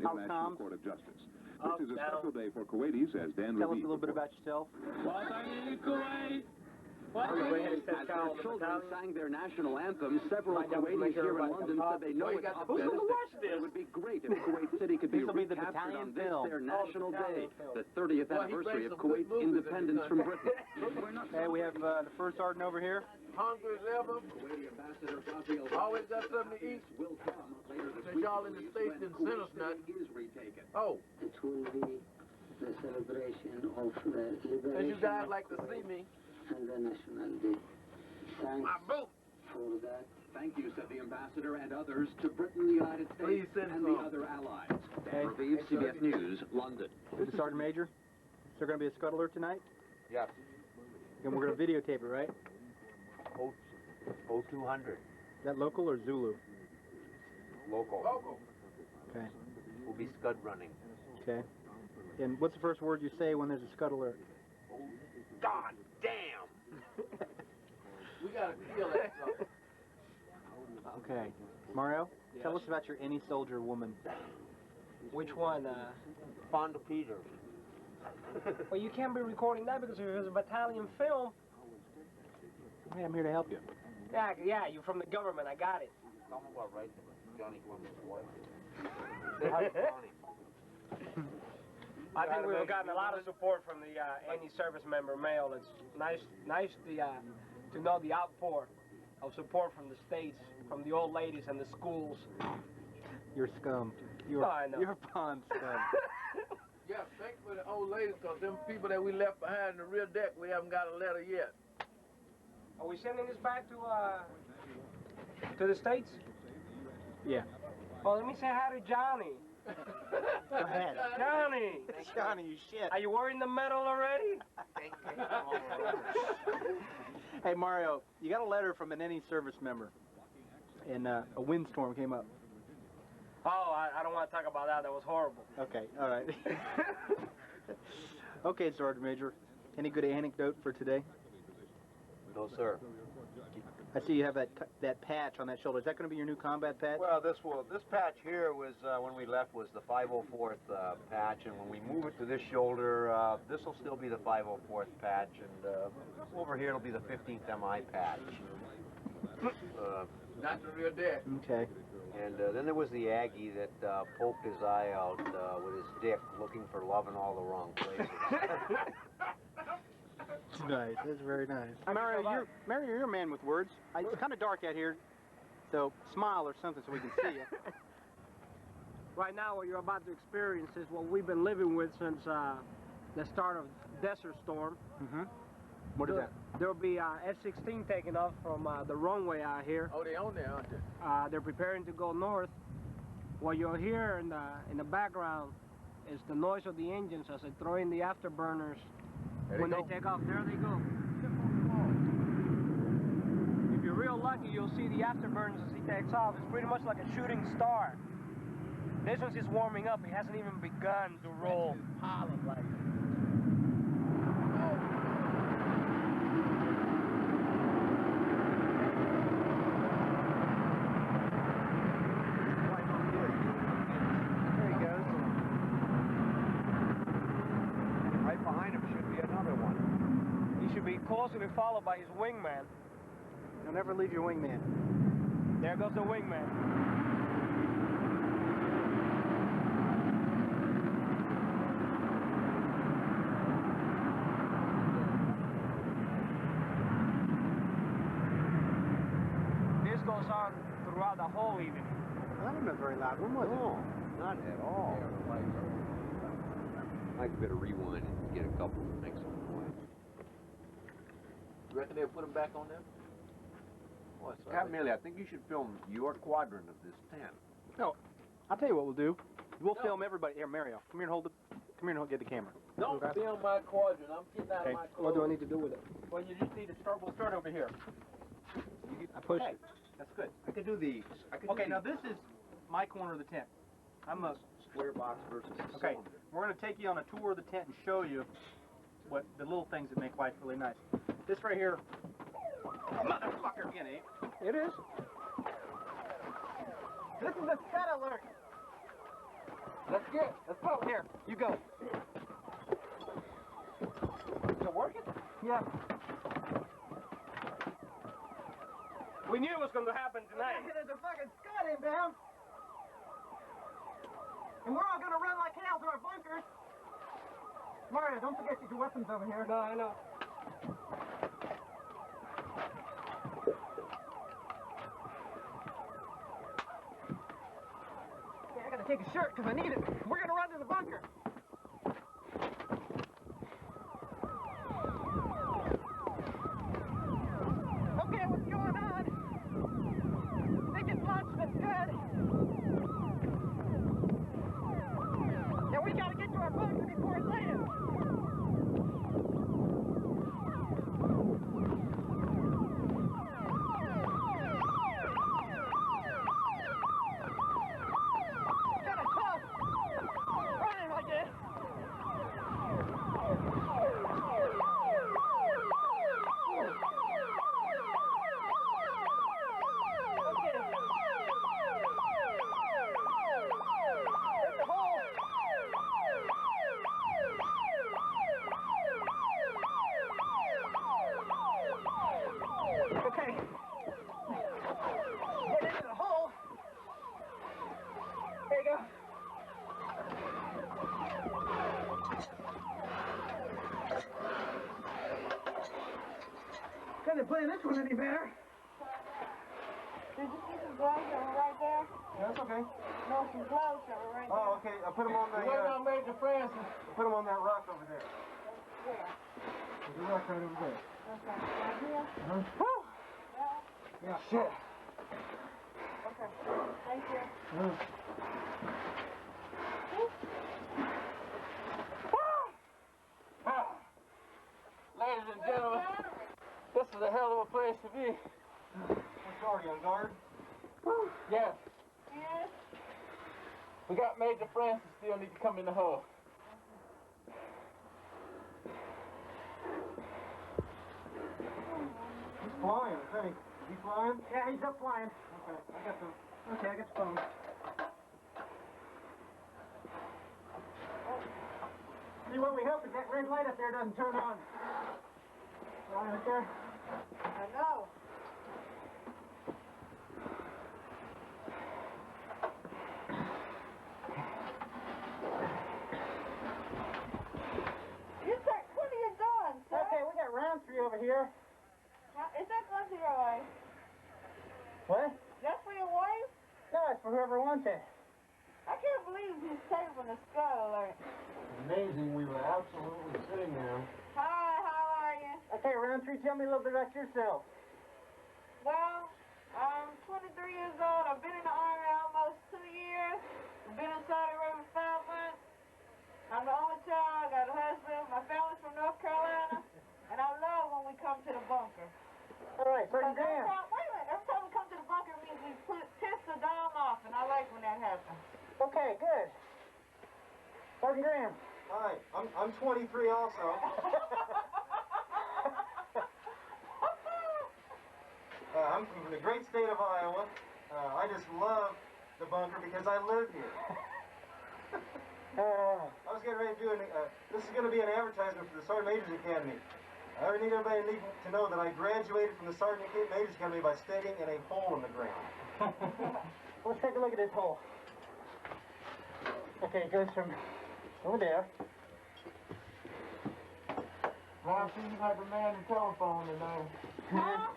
International Court of Justice. This is a special day for Kuwaitis, as Dan Tell us a little bit about yourself. As their children sang their national anthem, several Kuwaitis here in London said they know it's optimistic. It would be great if Kuwait City could be recaptured on this, their national day, the 30th anniversary of Kuwait's independence from Britain. Okay, we have the first sergeant over here. Hungry as ever. Always got something to eat. Since y'all in the States didn't send us nothing. Oh. It will be the celebration of the liberation. And you guys like to see me. And the National Day. Thanks for that. Thank you, said the ambassador and others, to Britain, the United States, and the other allies. Dan Reeves, CBS News, London. Sergeant Major, is there going to be a Scud alert tonight? Yes. And we're going to videotape it, right? 0200. Is that local or Zulu? Local. Local. Okay. We'll be Scud running. Okay. And what's the first word you say when there's a Scud alert? God damn! We gotta feel that stuff. Okay. Mario, tell us about your any soldier woman. Which one? Fonda Peters. Well, you can't be recording that because it was a battalion film. Hey, I'm here to help you. Yeah, you're from the government. I got it. Tell me about right Johnny Woman's wife. Say hi to Johnny. I think we've gotten a lot of support from the any service member mail. It's nice to know the outpour of support from the states, from the old ladies and the schools. You're scum. You're pond scum. Yeah, thanks for the old ladies, because them people that we left behind in the rear deck, we haven't got a letter yet. Are we sending this back to the states? Yeah. Well, let me say hi to Johnny. Go ahead. Johnny! Johnny, you shit. Are you wearing the medal already? Hey, Mario, you got a letter from an any service member, and a windstorm came up. Oh, I don't want to talk about that. That was horrible. Okay, all right. Okay, Sergeant Major, any good anecdote for today? No, sir. I see you have that patch on that shoulder. Is that going to be your new combat patch? Well, this patch here was, when we left, was the 504th patch, and when we move it to this shoulder, this will still be the 504th patch, and over here it'll be the 15th MI patch. Not the rear deck. Okay. And then there was the Aggie that poked his eye out with his dick, looking for love in all the wrong places. That's nice. That's very nice. Mario, you're a man with words. It's kind of dark out here, so smile or something so we can see you. Right now, what you're about to experience is what we've been living with since the start of Desert Storm. Mm-hmm. What is that? There'll be F-16 taking off from the runway out here. Oh, they on there, aren't they? They're preparing to go north. What you'll hear in the background is the noise of the engines as they throw in the afterburners. When they take off, there they go. If you're real lucky, you'll see the afterburners as he takes off. It's pretty much like a shooting star. This one's just warming up. It hasn't even begun to roll. Closely followed by his wingman. You'll never leave your wingman. There goes the wingman. This goes on throughout the whole evening. Well, that wasn't very loud. When was it? Not at all. I better rewind and get a couple to make some noise. You reckon they'll put them back on there? Captain Millie, I think you should film your quadrant of this tent. No, I'll tell you what we'll do. We'll film everybody. Here, Mario, come here and hold it. Come here and get the camera. Don't film my quadrant. I'm getting out of my clothes. What do I need to do with it? Well, you just need to start. We'll start over here. I push it. That's good. I could do these. Okay, now this is my corner of the tent. I'm a square box versus a okay. cylinder. We're going to take you on a tour of the tent and show you what the little things that make life really nice. This right here, motherfucker again, eh? It is. This is a Scud alert. Let's get it. Let's go. Here, you go. Is it working? Yeah. We knew it was going to happen tonight. There's a fucking Scud inbound. And we're all going to run like hell to our bunkers. Mario, don't forget your weapons over here. No, I know. Okay, I got to take a shirt because I need it. We're going to run to the bunker. Okay, what's going on? They just launched the Scud. Yeah, we gotta get to our bunker before it lands. Kinda tough running like this. Okay. Get into the hole. There you go. Couldn't play this one any better. Did you see some gloves that were right there? Yeah, that's okay. No, some gloves that were right there. Oh, okay. I'll put them on the. Major Francis. Put them on that rock over there. Where? There's a rock right over there. Okay. Right here? Woo! Yeah. Yeah, shit. Okay. Thank you. Ladies and gentlemen, this is a hell of a place to be. What's already on guard? Yes, Yes. we got Major Francis still need to come in the hole. He's flying, I think. Is he flying? Yeah, he's up flying. Okay, I got the phone. See, what we hope is that red light up there doesn't turn on. Right there. I know. You sir, what are you doing, sir? Okay, we got round 3 over here. Is that going to your wife? What? That's for your wife? No, it's for whoever wants it. I can't believe he's saving the Scud alert. Amazing, we were absolutely sitting there. Hi, how are you? Okay, round 3, tell me a little bit about yourself. Well, I'm 23 years old. I've been in the Army almost 2 years. I've been in Saudi Arabia 5 months. I'm the only child. I got a husband. My family's from North Carolina. And I love when we come to the bunker. All right, Sergeant Every Graham. time, wait a minute. Every time we come to the bunker, it means we piss the dome off. And I like when that happens. Okay, good. Sergeant Graham. Hi, I'm 23 also. I'm from the great state of Iowa. I just love the bunker because I live here. I was getting ready to do this is going to be an advertisement for the Sergeant Major's Academy. I need everybody to know that I graduated from the Sergeant Major's Academy by standing in a hole in the ground. Let's take a look at this hole. Okay, it goes from over there. Now, see, you got to man the telephone tonight. Huh?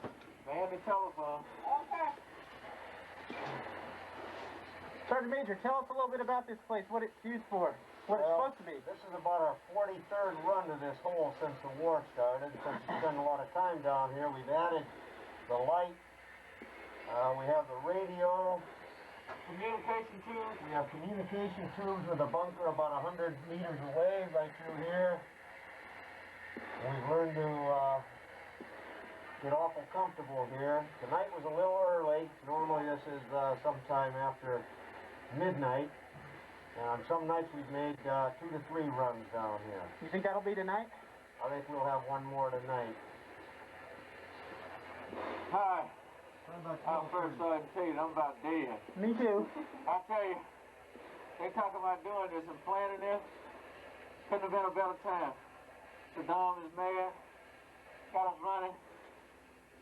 Man the telephone. Okay. Sergeant Major, tell us a little bit about this place, what it's used for, what it's supposed to be. This is about our 43rd run to this hole since the war started. Since we spend a lot of time down here, we've added the light. We have the radio. Communication tubes. We have communication tubes with a bunker about 100 meters away, right through here. We've learned to get awful comfortable here. Tonight was a little early. Normally this is sometime after midnight. And on some nights we've made 2 to 3 runs down here. You think that'll be tonight? I think we'll have one more tonight. Hi. I'm first sorry to tell you, I'm about dead. Me too. I tell you, They talking about doing this and planning this. Couldn't have been a better time. Saddam is mad, got us running,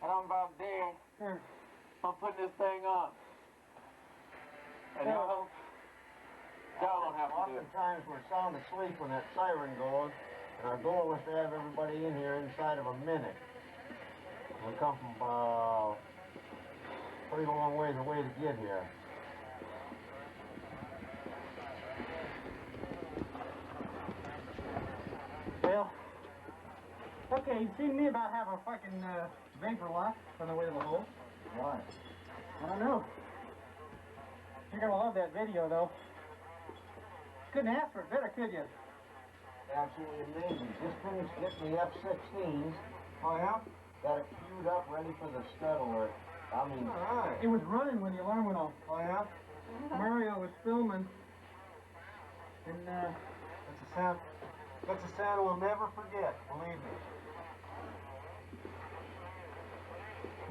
and I'm about dead. I'm putting this thing on. And y'all don't have to do it. Oftentimes we're sound asleep when that siren goes, and our goal is to have everybody in here inside of a minute. We come from pretty long ways away to get here. Well, okay, you seen me about having a fucking vapor lock on the way to the hole? Why? I don't know. You're gonna love that video, though. Couldn't ask for it better, could you? Absolutely amazing. Just finished getting the F-16s. Oh, yeah? Got it queued up, ready for the Scud alert. I mean, All right. It was running when the alarm went off. Oh, yeah? Mario was filming, and That's a sound we'll never forget, believe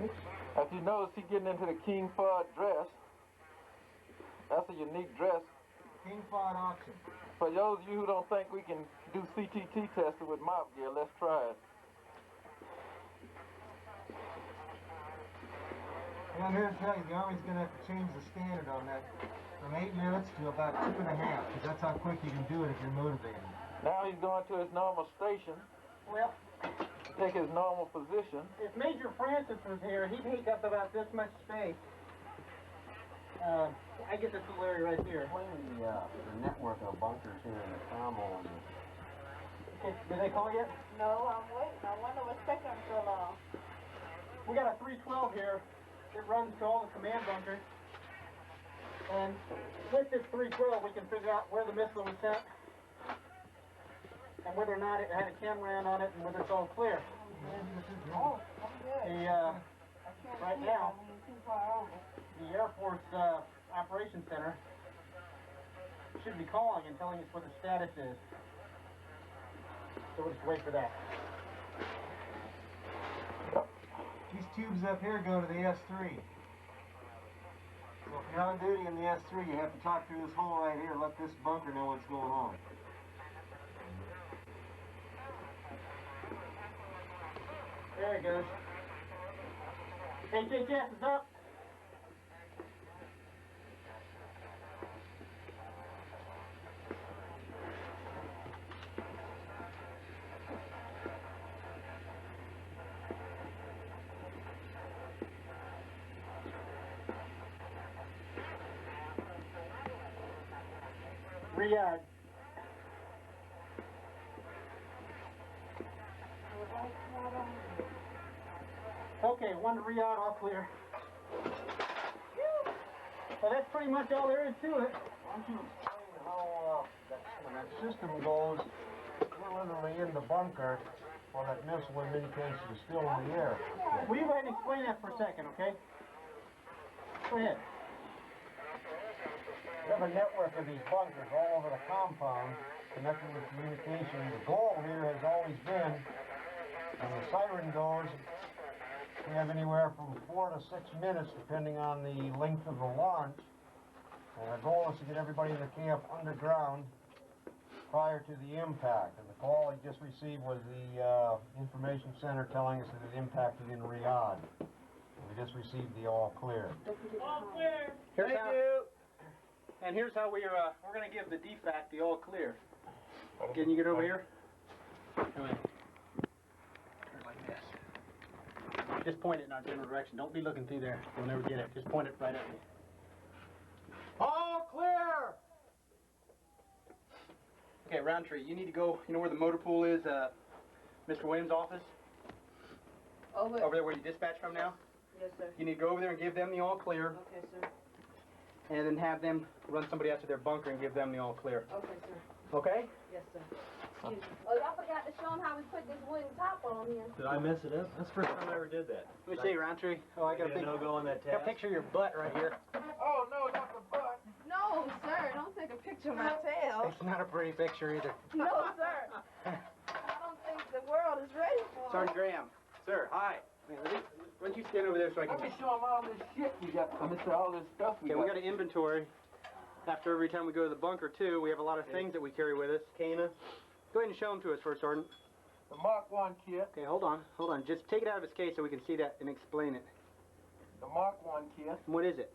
me. As you notice, he's getting into the King Fud dress. That's a unique dress. King Fod auction. For those of you who don't think we can do CTT testing with mop gear, let's try it. Yeah, I'm here to tell you, the Army's going to have to change the standard on that from 8 minutes to about 2.5, because that's how quick you can do it if you're motivated. Now he's going to his normal station, well, take his normal position. if Major Francis was here, he'd take up about this much space. I get this little area right here. explain the network of bunkers here in the combo. Okay, did they call yet? No, I'm waiting. I wonder what's taking them so long. We got a 312 here. It runs to all the command bunkers. And with this 312, we can figure out where the missile was sent, and whether or not it had a camera on it, and whether it's all clear. Oh, I'm good. Right now, the Air Force Operations Center should be calling and telling us what the status is. So we'll just wait for that. These tubes up here go to the S3. So if you're on duty in the S3, you have to talk through this hole right here, let this bunker know what's going on. There it goes. HHS is up. Riyadh. Okay, one to Riyadh, all clear. Well, that's pretty much all there is to it. Why don't you explain how, when that system goes, we're literally in the bunker while that missile in many cases is still in the air. Will you go ahead and explain that for a second, okay? Go ahead. We have a network of these bunkers all over the compound connected with communication. The goal here has always been, when the siren goes, we have anywhere from 4 to 6 minutes depending on the length of the launch. And our goal is to get everybody in the camp underground prior to the impact. And the call I just received was the information center telling us that it impacted in Riyadh. And we just received the all clear. All clear. Thank you. And here's how we're going to give the DFAC the all clear. Can you get over here? Come in. Turn it like this. Just point it in our general direction. Don't be looking through there. You'll never get it. Just point it right at me. All clear! Okay, Roundtree, you need to go, you know where the motor pool is, Mr. Williams' office? Over. Over there where you dispatch from now? Yes, sir. You need to go over there and give them the all clear, Okay, sir. and then have them run somebody out to their bunker and give them the all clear. Okay, sir. Okay? Yes, sir. Excuse me. Oh, y'all forgot to show them how we put this wooden top on here. Did I mess it up? That's the first time I ever did that. Let me see, Roundtree. Oh, I got a big no-go on that got a task. picture of your butt right here. Oh, no, not the butt. No, sir. Don't take a picture of my tail. It's not a pretty picture either. No, sir. I don't think the world is ready for it. Sergeant Graham. Sir, hi. Why don't you stand over there so I can... Let me show them all this shit you got. All this stuff we Okay, got. we got an inventory After every time we go to the bunker, too, we have a lot of things that we carry with us. Cana. Go ahead and show them to us first, Sergeant. The Mark 1 kit. Okay, hold on. Just take it out of its case so we can see that and explain it. The Mark 1 kit. What is it?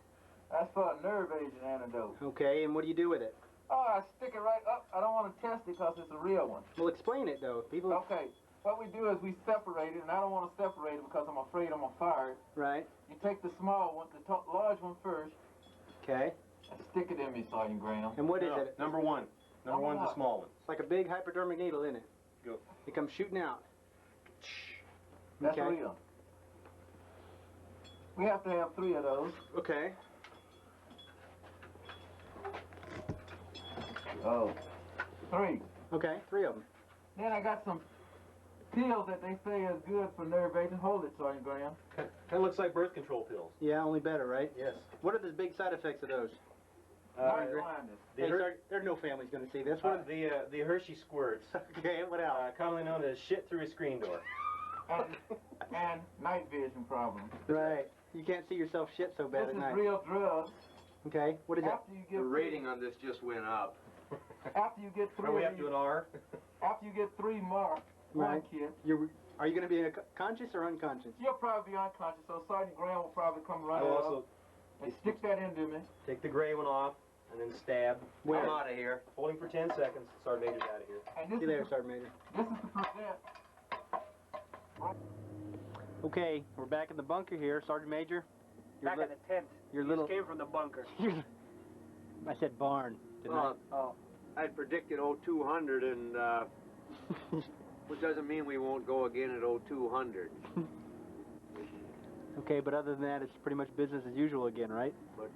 That's for a nerve agent antidote. Okay, and what do you do with it? Oh, I stick it right up. I don't want to test it because it's a real one. Well, explain it, though. People. Okay. What we do is we separate it, and I don't want to separate it because I'm afraid I'm going to fire it. Right. You take the small one, the large one first. Okay. And stick it in me, Sergeant Graham. And what is it? Number one. Number one's the small one. It's like a big hypodermic needle, isn't it? Go. It comes shooting out. That's okay. real. We have to have 3 of those. Okay. Oh. 3. Okay, 3 of them. Then I got some pills that they say is good for nerve agents. Hold it, Sergeant Graham. Kind of looks like birth control pills. Yeah, only better, right? Yes. What are the big side effects of those? Blindness. Hey, there's no family's going to see this one. The Hershey squirts. Okay, what else? Commonly known as shit through a screen door. And night vision problems. Right. You can't see yourself shit so bad This at is night. real drugs. Okay, what is it? After you get The rating on this just went up. After you get 3 Are we up to an R? After you get 3 Mark Right. 1 kits, Are you going to be conscious or unconscious? you'll probably be unconscious, so Sergeant Graham will probably come right I'll up also and stick that into me. take the gray one off and then stab. Where? I'm out of here. Holding for 10 seconds. Sergeant Major's out of here. And See you later, Sergeant Major. This is to prevent. Okay, we're back in the bunker here, Sergeant Major. Back in the tent. Your You little. just came from the bunker. I said barn, didn't I? Oh. I predicted 0200, and which doesn't mean we won't go again at 0200. Okay, but other than that, it's pretty much business as usual again, right? But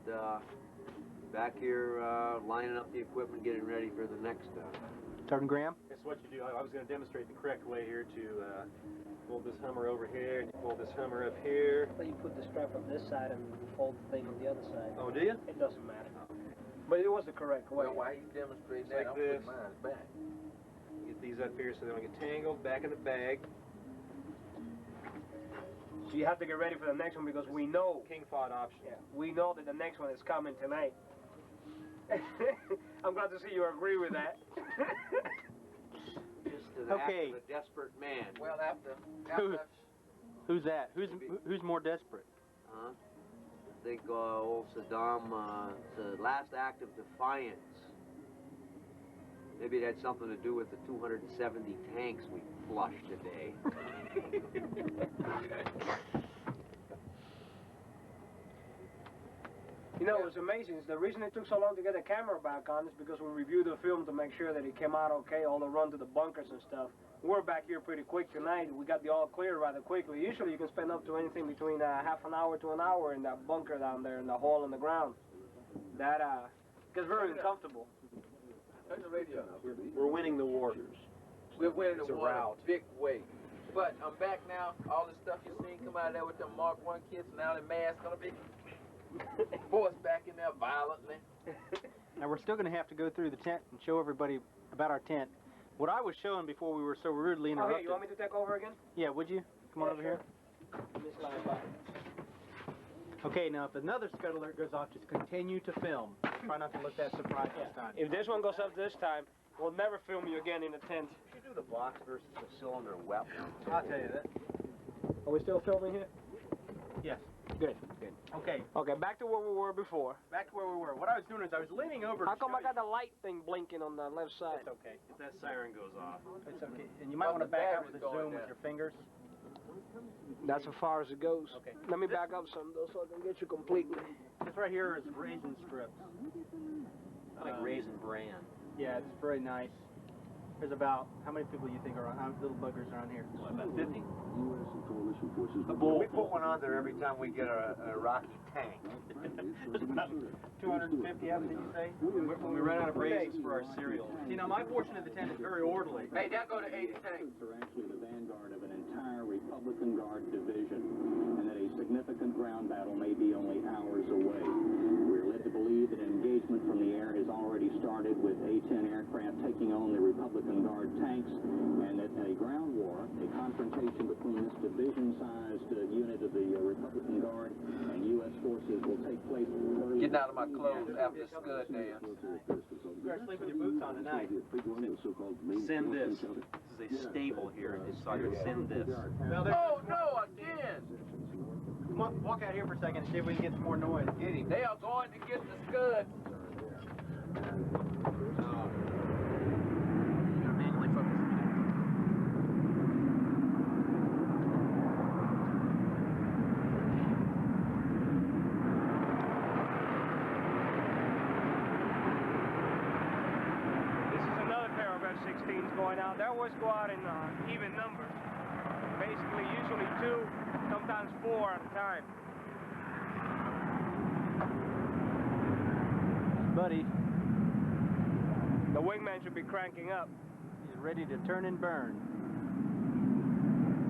back here lining up the equipment, getting ready for the next. Sergeant Graham? This is what you do. I was going to demonstrate the correct way here to fold this Hummer over here, and you fold this Hummer up here. But you put the strap on this side and fold the thing on the other side. Oh, do you? It doesn't matter. But it was the correct way. Well, why you demonstrating Like that? I'm this. putting mine back. Get these up here so they don't get tangled. Back in the bag. So you have to get ready for the next one because we know. King Fod option. Yeah, we know that the next one is coming tonight. I'm glad to see you agree with that. Just to the Okay. act of a desperate man. Well, after Who's that? Who's more desperate? Huh? I think old Saddam, it's the last act of defiance. Maybe it had something to do with the 270 tanks we flushed today. You know, what's amazing is the reason it took so long to get the camera back on is because we reviewed the film to make sure that it came out okay, all the run to the bunkers and stuff. We're back here pretty quick tonight. We got the all clear rather quickly. Usually you can spend up to anything between half an hour to an hour in that bunker down there in the hole in the ground. That gets very uncomfortable. Turn the radio. We're winning the war. We're winning It's the a war in rout. a big way. But I'm back now. All the stuff you seen come out of there with the Mark 1 kits, now the mass gonna be forced back in there violently. Now we're still going to have to go through the tent and show everybody about our tent. What I was showing before we were so rudely Oh, interrupted. hey, you want me to take over again? Yeah, would you? Come on over here. Let me slide by. Okay, now if another Scud alert goes off, just continue to film. Try not to look that surprised this time. If this one goes up this time, we'll never film you again in the tent. Should you do the box versus the cylinder weapon? I'll tell you that. Are we still filming here? Yes. Good, good. Okay, Okay, back to where we were before. back to where we were. What I was doing is I was leaning over How to come show I got the light thing blinking on the left side? It's okay. If that siren goes off. It's okay. And you might Oh, want to the back up battery's with the going zoom with down. your fingers. That's as far as it goes. Okay. Let me back up some though so I can get you completely. This right here is raisin strips. I like Raisin Bran. Yeah, it's very nice. There's about, how many people you think are on, how many little buggers are on here? What, about 50? U.S. and coalition forces. We put one on there every time we get a Iraqi tank. There's about 250 of them, did you say? When we run out of raisins for our cereal. See, now my portion of the tent is very orderly. Hey, that go to 80 tanks. Are actually the vanguard of an entire Republican Guard division, and that a significant ground battle may be only hours away. We're led to believe that engagement from the air has already started with A-10 aircraft taking on the Republican Guard tanks, and that a ground war, a confrontation between this division-sized unit of the Republican Guard and U.S. forces will take place early getting out of my clothes after Scud dance. You better sleep with your boots on tonight. Send this. This is a stable here in this site. Send this. Oh no, again! Come on, walk out here for a second and see if we can get some more noise. Get him. They are going to get the Scud. Manually focus. This is another pair of F-16s going out. They always go out in even numbers. Basically, usually 2, sometimes 4 at a time. Buddy, The wingman should be cranking up. he's ready to turn and burn.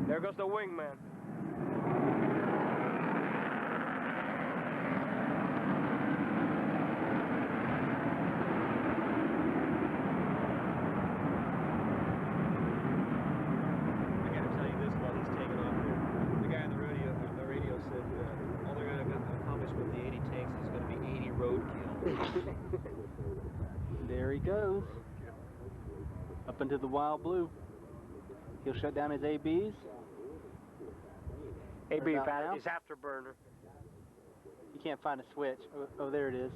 There goes the wingman. I gotta tell you this while he's taking off here. The guy on the radio said all they're gonna accomplish with the 80 tanks is gonna be 80 roadkill. There he goes. Up into the wild blue. He'll shut down his ABs. AB About now? is afterburner. You can't find a switch. Oh, there it is.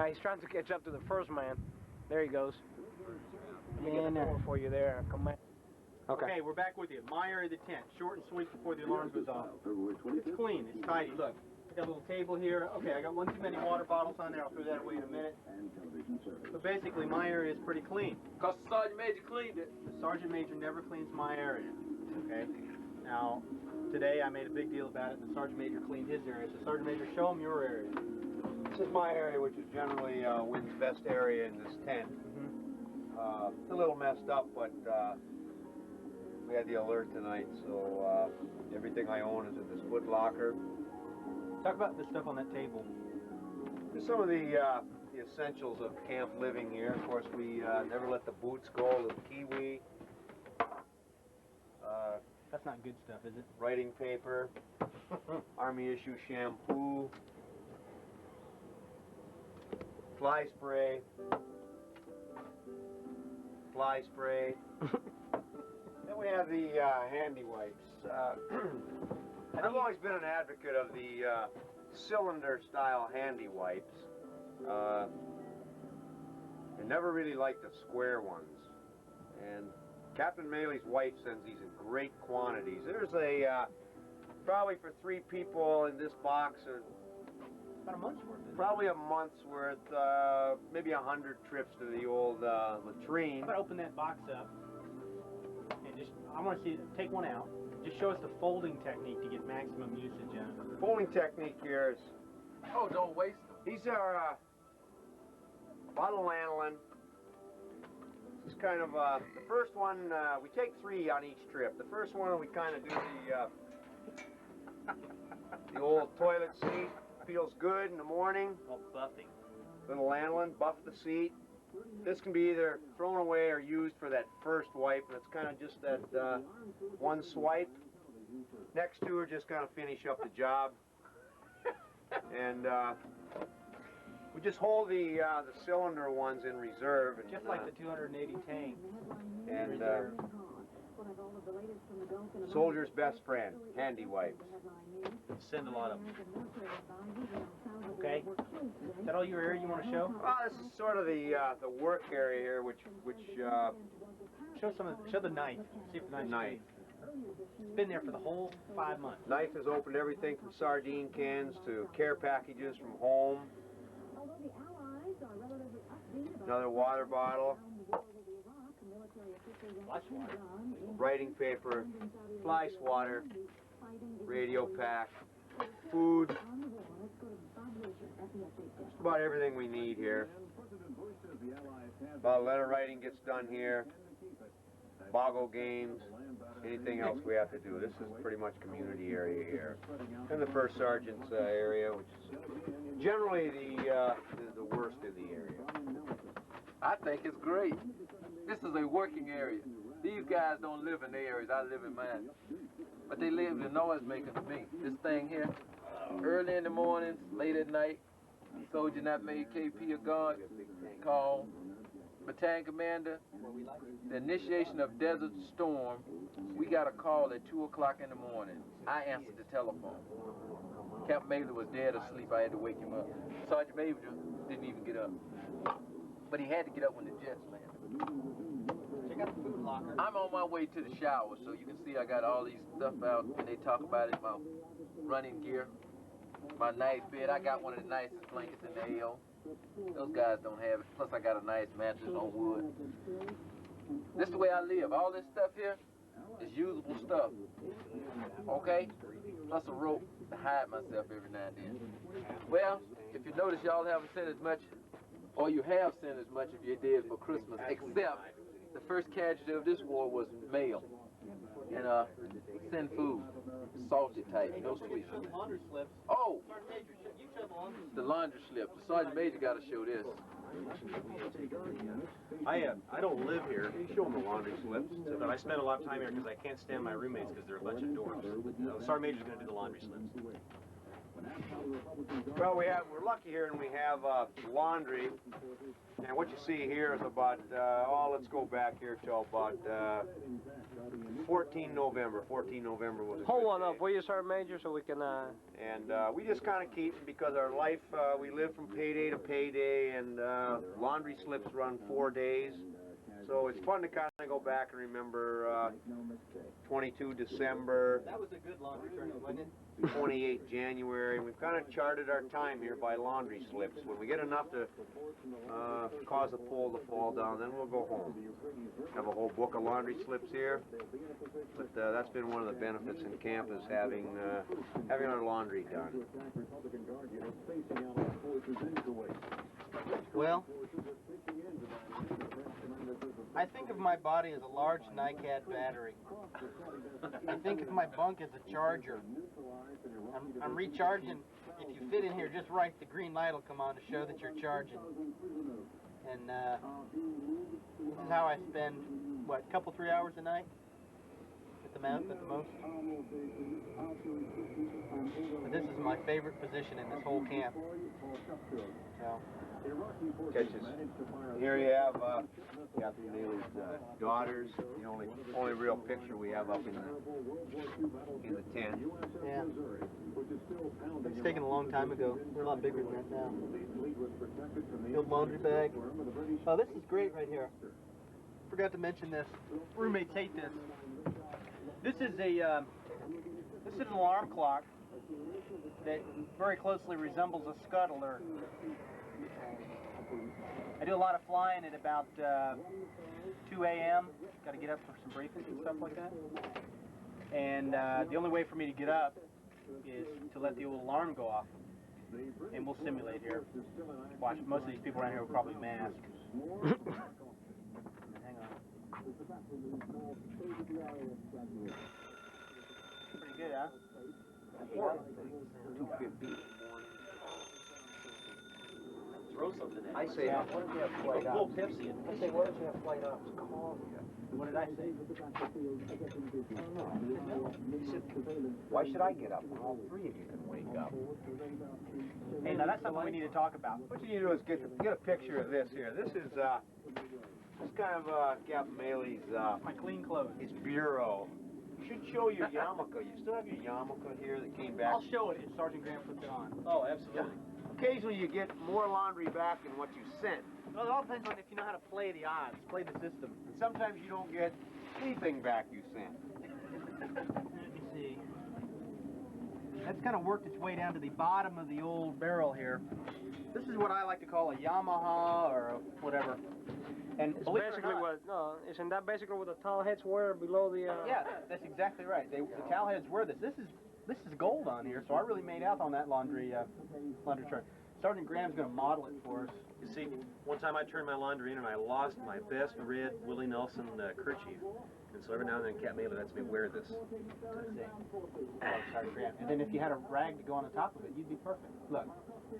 He's trying to catch up to the first man. There he goes. Let me get And, the door for you there. Come on. Okay, we're back with you. My area of the tent. Short and sweet before the alarm goes off. It's clean. It's tidy. Look, I got a little table here. Okay, I got one too many water bottles on there. I'll throw that away in a minute. But basically, my area is pretty clean. Because the Sergeant Major cleaned it. The Sergeant Major never cleans my area. Okay? Now, today I made a big deal about it, and the Sergeant Major cleaned his area. So, Sergeant Major, show him your area. This is my area, which is generally Wynn's best area in this tent. It's a little messed up, but we had the alert tonight, so everything I own is in this foot locker. Talk about the stuff on that table. There's some of the essentials of camp living here. Of course, we never let the boots go, a little kiwi. That's not good stuff, is it? Writing paper, Army issue shampoo, fly spray. Then we have the handy wipes. I've always been an advocate of the cylinder-style handy wipes. I never really liked the square ones. And Captain Maley's wife sends these in great quantities. There's a probably for 3 people in this box, or About a month's worth. probably a month's worth, maybe 100 trips to the old latrine. I'm gonna open that box up and I want to see, take one out. Just show us the folding technique to get maximum usage out of it. Folding technique here is, Oh, don't waste them. these are bottle of lanolin. This is kind of, the first one, we take 3 on each trip. The first one we kind of do the old toilet seat. Feels good in the morning. Oh, buffing. Little lanolin, buff the seat. This can be either thrown away or used for that first wipe, and it's kind of just that one swipe. Next 2 are just kind of finish up the job. And we just hold the cylinder ones in reserve. And, Just like the 280 tanks. And soldier's best friend, handy wipes. Send a lot of them. Okay. Is that all your area you want to show? Well, this is sort of the work area here, which Show the knife. See if the knife's knife. It's been there for the whole 5 months. Knife has opened everything from sardine cans to care packages from home. Another water bottle. Writing paper, fly swatter, radio pack, food. Just about everything we need here. About letter writing gets done here. Boggle games, anything else we have to do. This is pretty much community area here. And the first sergeant's area, which is generally the worst in the area. I think it's great. This is a working area. These guys don't live in their areas. I live in mine. But they live in noise making to me. This thing here, Early in the mornings, late at night, soldier not made KP a guard, call battalion commander, the initiation of Desert Storm. We got a call at 2 o'clock in the morning. I answered the telephone. Captain Mailer was dead asleep. I had to wake him up. Sergeant Major didn't even get up. But he had to get up when the jets landed. Check out the food locker. I'm on my way to the shower, so you can see I got all these stuff out, and they talk about it, my running gear, my nice bed. I got one of the nicest blankets in the AO. Those guys don't have it. Plus, I got a nice mattress on wood. This is the way I live. All this stuff here is usable stuff. Okay? Plus a rope to hide myself every now and then. Well, if you notice, y'all haven't sent as much, or you have sent as much as you did for Christmas, except the first casualty of this war was mail. And send food. Salty type, no sweet. Laundry slips. Oh! Sergeant Major, you showed the laundry slips. The laundry slip. The Sergeant Major got to show this. I don't live here. You show them the laundry slips. But I spend a lot of time here because I can't stand my roommates because they're a bunch of dorks. The Sergeant Major's going to do the laundry slips. Well, we're lucky here, and we have laundry. And what you see here is about, let's go back here till about 14 November. 14 November was a Hold good one day. up, will you, Sergeant Major, so we can... And we just kind of keep, because our life, we live from payday to payday, and laundry slips run 4 days. So it's fun to kind of go back and remember 22 December. That was a good laundry turning, wasn't it? 28 January. We've kind of charted our time here by laundry slips. When we get enough to cause a pole to fall down, then we'll go home. Have a whole book of laundry slips here. But that's been one of the benefits in camp, is having our laundry done. Well, I think of my body as a large NICAD battery. I think of my bunk as a charger. I'm recharging. If you fit in here just right, the green light will come on to show that you're charging. And this is how I spend, what, a couple, 3 hours a night? At the most. But this is my favorite position in this whole camp. So. Catches. Here you have Captain Neely's daughters. The only real picture we have up in the tent. Yeah. It's taken a long time ago. We're a lot bigger than that now. The old laundry bag. Oh, this is great right here. Forgot to mention this. Roommates hate this. This is an alarm clock that very closely resembles a Scud alert. I do a lot of flying at about 2 a.m. Got to get up for some briefings and stuff like that. And the only way for me to get up is to let the old alarm go off. And we'll simulate here. Watch, most of these people around here will probably mask. Hang on. Pretty good, huh? 2:50. Throw something in. I say, what did you have flight out? Pepsi. I say, what did you have flight out? Call you. What did I say? why should I get up when all three of you can wake up? Hey, now that's something we need to talk about. What you need to do is get a picture of this here. This is kind of Captain Maley's My clean clothes. his bureau. You should show your yarmulke. You still have your yarmulke here that came back. I'll show it if Sergeant Grant puts it on. Oh, absolutely. Occasionally you get more laundry back than what you sent. Well, it all depends on if you know how to play the odds, play the system. And sometimes you don't get anything back you sent. Let me see. That's kind of worked its way down to the bottom of the old barrel here. This is what I like to call a Yamaha or a whatever. And It's basically isn't that basically what the towel heads were below the... Yeah, that's exactly right. The towel heads were this. This is gold on here, so I really made out on that laundry chart. Sergeant Graham's going to model it for us. You see, one time I turned my laundry in and I lost my best red Willie Nelson kerchief. And so every now and then Cat Mailer lets me wear this. Sergeant Graham. And then if you had a rag to go on the top of it, you'd be perfect. Look.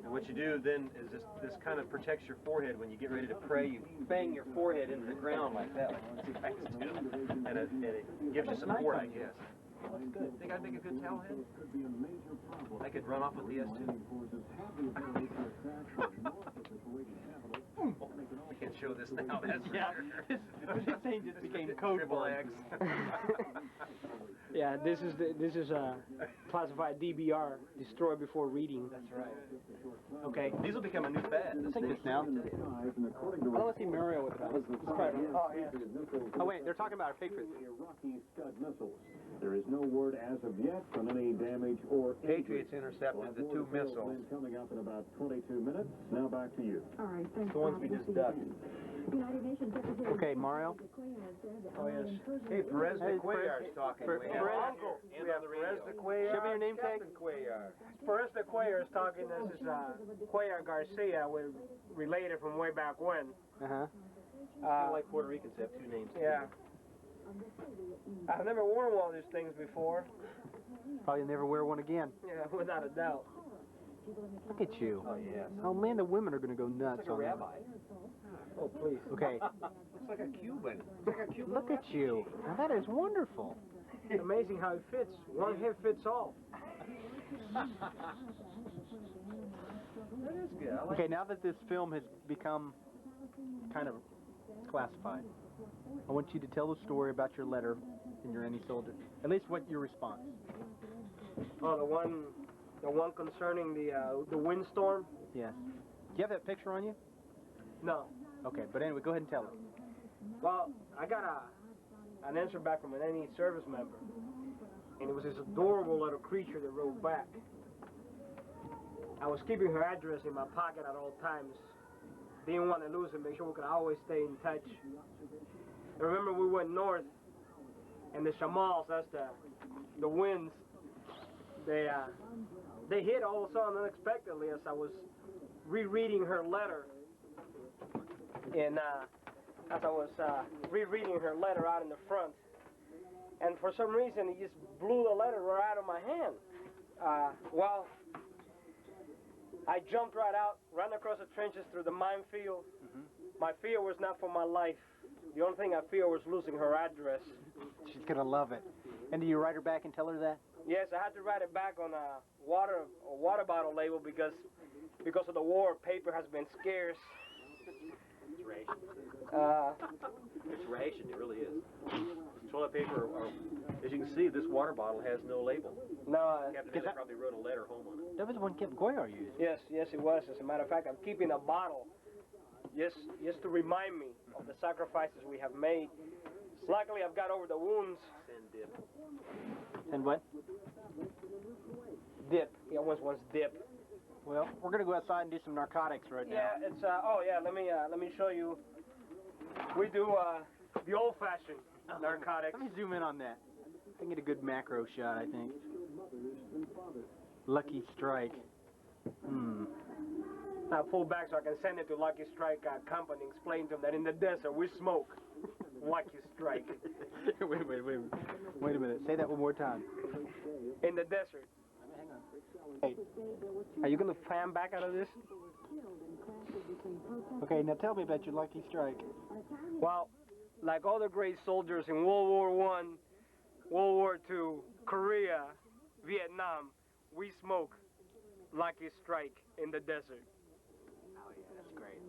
And what you do then is this kind of protects your forehead when you get ready to pray. You bang your forehead into the ground like that, like one of these guys do. And it gives you support, I guess. Looks good. Think I'd make a good towel head? I could run off with the S2. I can't show this now. That's This thing just became code Triple X. Yeah, this is classified DBR, destroy before reading. That's right. Okay. These will become a new fad. I think this now. I want to see Mario with that. Oh, yeah. Oh, wait, they're talking about our Patriots. Iraqi Scud missiles. There is no word as of yet from any damage or Patriots intercepted the 2 missiles. Coming up in about 22 minutes. Now back to you. All right, thanks. The ones we just ducked. Okay, Mario. Oh, yes. Hey, Perez de Cuellar's talking. Perez- We have Perez- Uncle. we have Perez de Cuellar. Show me your name tag. Captain Cuellar. Perez de Cuellar is talking. This is Cuellar Garcia. We're related from way back when. Kind of like Puerto Ricans have 2 names. Yeah. I've never worn one of these things before. Probably never wear one again. Yeah, without a doubt. Look at you. Oh, yes. Oh man, the women are going to go nuts It's like a on that. rabbi. Oh, please. Okay. Looks like a Cuban. It's like a Cuban. Look at you. Now that is wonderful. Amazing how it fits. One hit fits all. That is good. I like Okay, now that this film has become kind of classified, I want you to tell the story about your letter in your Any Soldier. At least what your response. Oh, the one concerning the windstorm? Yes. Do you have that picture on you? No. Okay, but anyway, go ahead and tell it. Well, I got an answer back from an NE service member, and it was this adorable little creature that wrote back. I was keeping her address in my pocket at all times. Didn't want to lose it, make sure we could always stay in touch. I remember we went north, and the shamals, that's the winds, they hit all of a sudden unexpectedly as I was rereading her letter. And as I was rereading her letter out in the front, and for some reason it just blew the letter right out of my hand. Well, I jumped right out, ran across the trenches through the minefield. My fear was not for my life. The only thing I feared was losing her address. She's going to love it. And do you write her back and tell her that? Yes, I had to write it back on a water bottle label because of the war, paper has been scarce. It's ration. It's ration, it really is. Toilet paper, or, as you can see, this water bottle has no label. No. Captain Miller probably wrote a letter home on it. That was the one Captain Cuellar used. Yes, it was. As a matter of fact, I'm keeping a bottle just to remind me of the sacrifices we have made. Luckily, I've got over the wounds. Send dip. And what? Dip. He always wants dip. Well, we're going to go outside and do some narcotics right now. Yeah, it's let me show you. We do the old-fashioned narcotics. Let me zoom in on that. I can get a good macro shot, I think. Lucky Strike. I'll pull back so I can send it to Lucky Strike company and explain to them that in the desert we smoke Lucky Strike. Wait a minute. Say that one more time. In the desert. Hey, are you going to fan back out of this? Okay, now tell me about your Lucky Strike. Well, like all the great soldiers in World War I, World War II, Korea, Vietnam, we smoke Lucky Strike in the desert. Oh yeah, that's great.